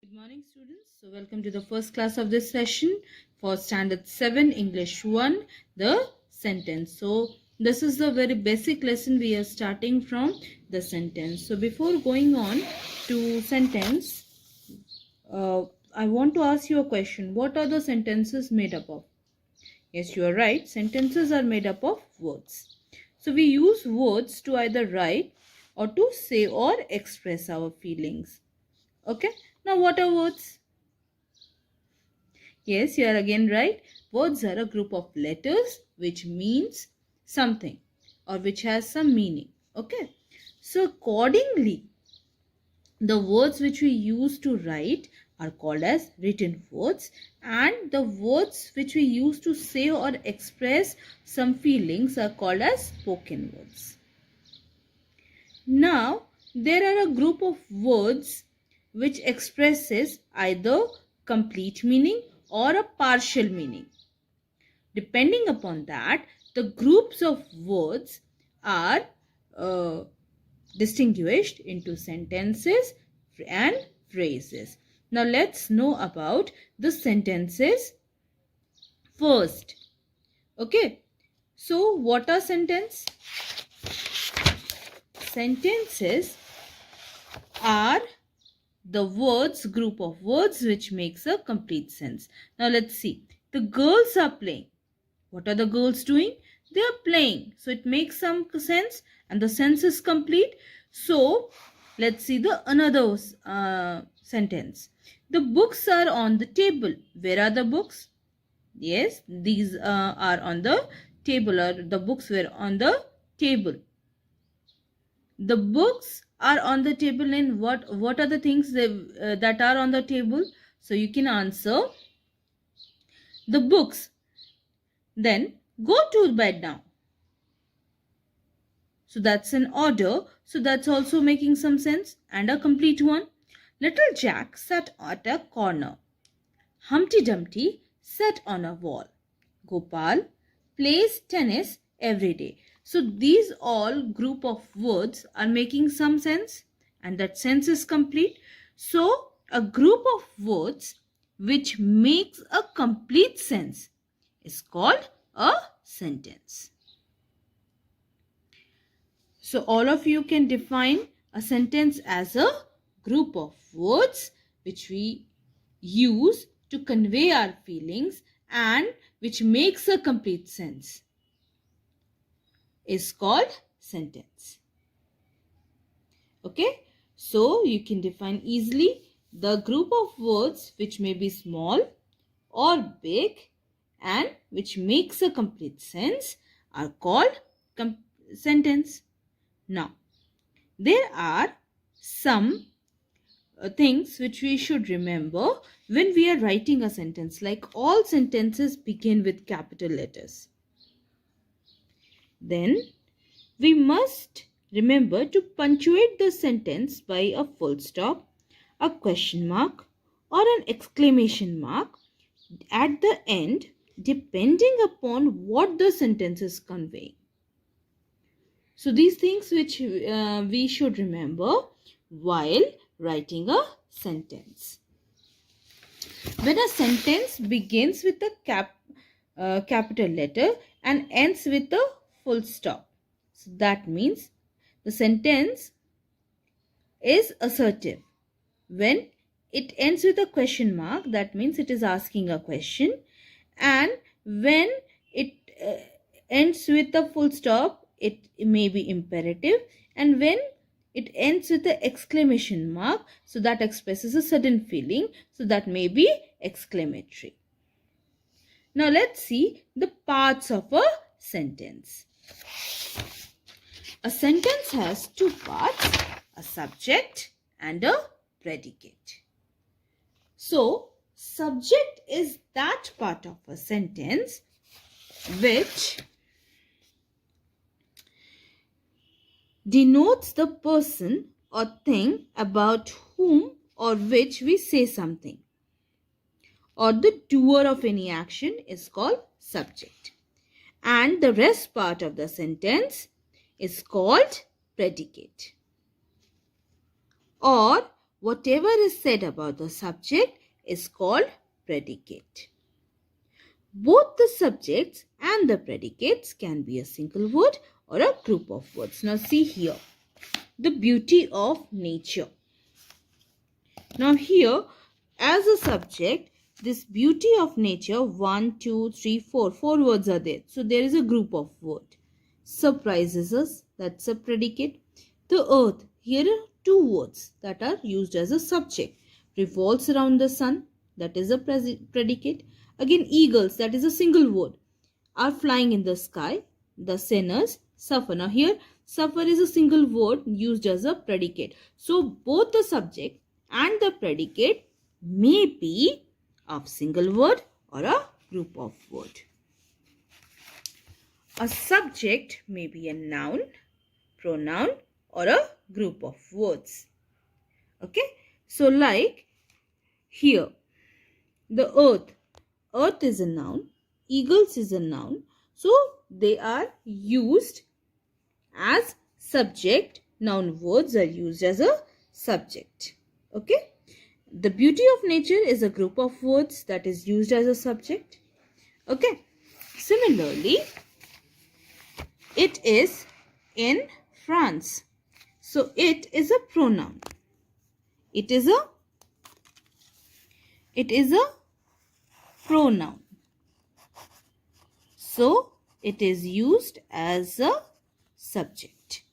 Good morning, students. So welcome to the first class of this session for Standard 7 English 1, the sentence. So this is the very basic lesson we are starting from the sentence. So before going on to sentence, I want to ask you a question. What are the sentences made up of? Yes, you are right. Sentences are made up of words. So we use words to either write or to say or express our feelings. Okay. Now what are words? Yes, you are again right. Words are a group of letters which means something or which has some meaning. Okay. So accordingly, the words which we use to write are called as written words, and the words which we use to say or express some feelings are called as spoken words. Now, there are a group of words which expresses either complete meaning or a partial meaning. Depending upon that, the groups of words are distinguished into sentences and phrases. Now let's know about the sentences first. Okay, so what are sentences? Sentences are the words, group of words which makes a complete sense. Now let's see. The girls are playing. What are the girls doing? They are playing. So it makes some sense and the sense is complete. So let's see the another sentence. The books are on the table. Where are the books? Yes, these are on the table, or the books were on the table. The books are on the table, and what are the things that are on the table? So you can answer the books. Then go to bed now. So that's an order. So that's also making some sense and a complete one. Little Jack sat at a corner. Humpty Dumpty sat on a wall. Gopal plays tennis every day. So these all group of words are making some sense and that sense is complete. So a group of words which makes a complete sense is called a sentence. So all of you can define a sentence as a group of words which we use to convey our feelings and which makes a complete sense is called sentence. Okay, so you can define easily the group of words which may be small or big and which makes a complete sense are called sentence. Now, there are some things which we should remember when we are writing a sentence. Like all sentences begin with capital letters. Then we must remember to punctuate the sentence by a full stop, a question mark, or an exclamation mark at the end, depending upon what the sentence is conveying. So these things which we should remember while writing a sentence. When a sentence begins with a capital letter and ends with a full stop, so that means the sentence is assertive. When it ends with a question mark, that means it is asking a question, and when it ends with a full stop, it may be imperative, and when it ends with the exclamation mark, so that expresses a sudden feeling, so that may be exclamatory. Now let's see the parts of a sentence. A sentence has two parts, a subject and a predicate. So subject is that part of a sentence which denotes the person or thing about whom or which we say something, or the doer of any action is called subject, and the rest part of the sentence is called predicate. Or Whatever is said about the subject is called predicate. Both the subjects and the predicates can be a single word or a group of words. Now see here, the beauty of nature. Now here, as a subject, this beauty of nature, 1, 2, 3, 4 words are there. So there is a group of words. Surprises us, that's a predicate. The earth, here are 2 words that are used as a subject. Revolves around the sun, that is a predicate. Again, eagles, that is a single word, are flying in the sky. The sinners suffer. Now here, suffer is a single word used as a predicate. So both the subject and the predicate may be of single word or a group of word. A subject may be a noun, pronoun, or a group of words. Okay, so like here, the earth. Earth is a noun, eagles is a noun. So they are used as subject. Noun words are used as a subject. Okay. The beauty of nature is a group of words that is used as a subject. Okay. Similarly, it is in France. So it is a pronoun. It is a pronoun. So it is used as a subject.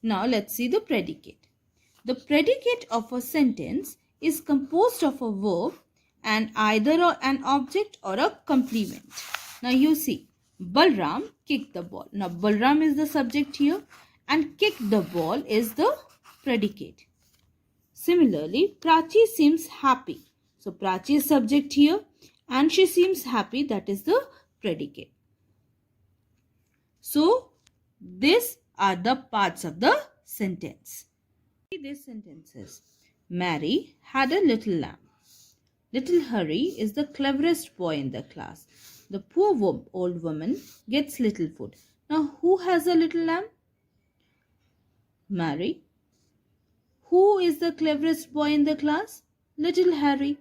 Now let's see the predicate. The predicate of a sentence is composed of a verb and either an object or a complement. Now you see, Balram kicked the ball. Now Balram is the subject here and kicked the ball is the predicate. Similarly, Prachi seems happy. So Prachi is subject here and she seems happy, that is the predicate. So these are the parts of the sentence. These sentences. Mary had a little lamb. Little Harry is the cleverest boy in the class. The poor old woman gets little food. Now who has a little lamb? Mary. Who is the cleverest boy in the class? Little Harry.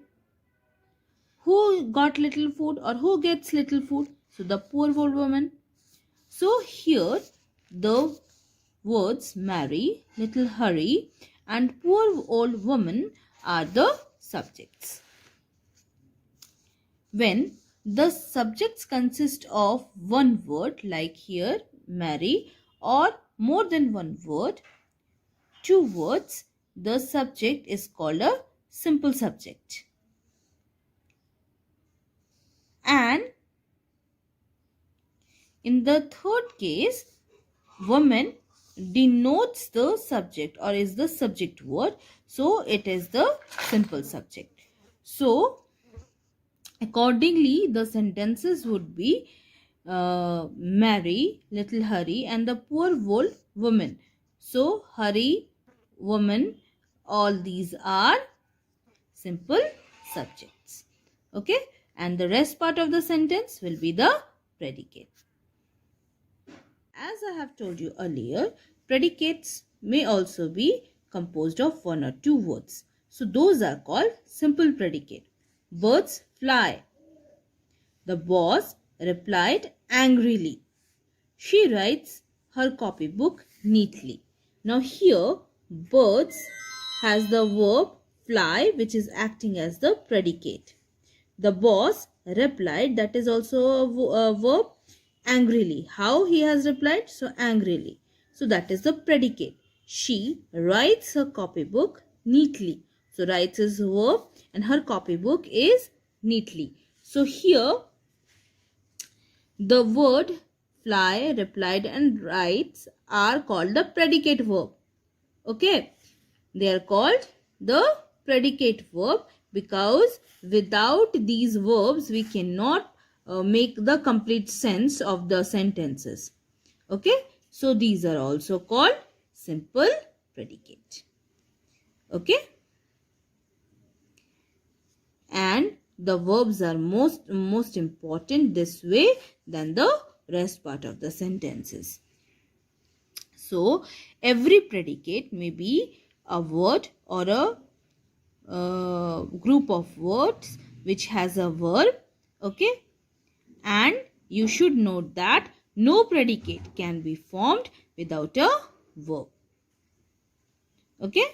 Who got little food or who gets little food? So the poor old woman. So here the words Mary, little Harry and poor old woman are the subjects. When the subjects consist of one word, like here Mary, or more than one word, 2 words, the subject is called a simple subject. And in the third case, woman denotes the subject or is the subject word. So it is the simple subject. So accordingly, the sentences would be Mary, little Harry and the poor old woman. So Harry, woman, all these are simple subjects. Okay. And the rest part of the sentence will be the predicate. As I have told you earlier, predicates may also be composed of 1 or 2 words. So those are called simple predicate. Birds fly. The boss replied angrily. She writes her copybook neatly. Now here, birds has the verb fly, which is acting as the predicate. The boss replied, that is also a verb, angrily. How he has replied? So angrily. So that is the predicate. She writes her copybook neatly. So writes is verb and her copybook is neatly. So here the word fly, replied and writes are called the predicate verb. Okay. They are called the predicate verb because without these verbs we cannot make the complete sense of the sentences. Okay. So these are also called simple predicate. Okay. And the verbs are most important this way than the rest part of the sentences. So every predicate may be a word or a group of words which has a verb. Okay, and you should note that no predicate can be formed without a verb. Okay,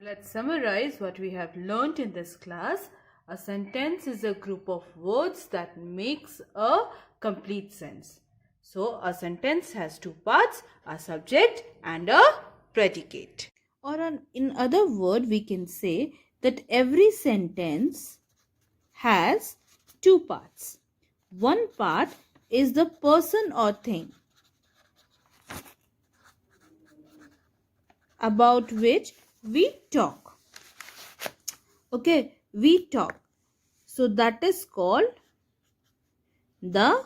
let's summarize what we have learnt in this class. A sentence is a group of words that makes a complete sense. So a sentence has two parts, a subject and a predicate. Or in other word, we can say that every sentence has two parts. One part is the person or thing about which we talk. Okay, we talk. So that is called the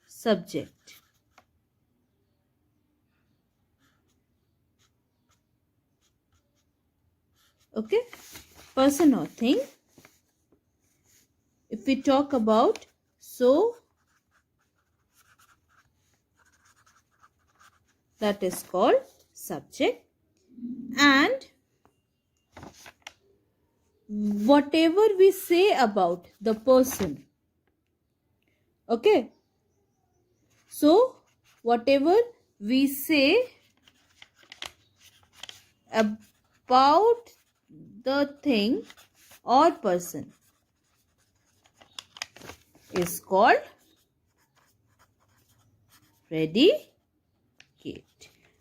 subject. Okay, person or thing. If we talk about, so that is called subject, and whatever we say about the person. Okay, so whatever we say about the thing or person is called predicate.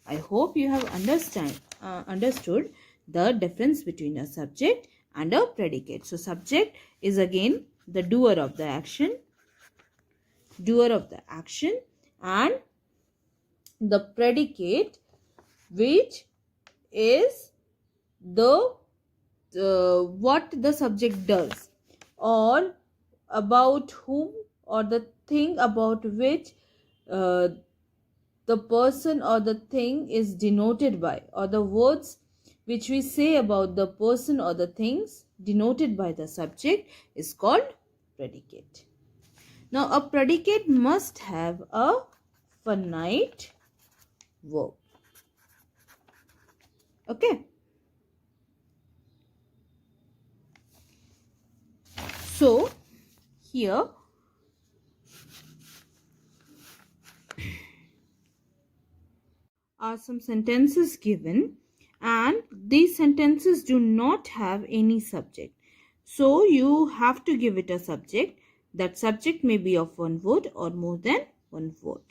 I hope you have understood the difference between a subject and a predicate. So subject is again the doer of the action, and the predicate, which is the what the subject does, or about whom or the thing about which the person or the thing is denoted by, or the words which we say about the person or the things denoted by the subject is called predicate. Now a predicate must have a finite verb. Okay, so here are some sentences given, and these sentences do not have any subject. So you have to give it a subject. That subject may be of one word or more than one word.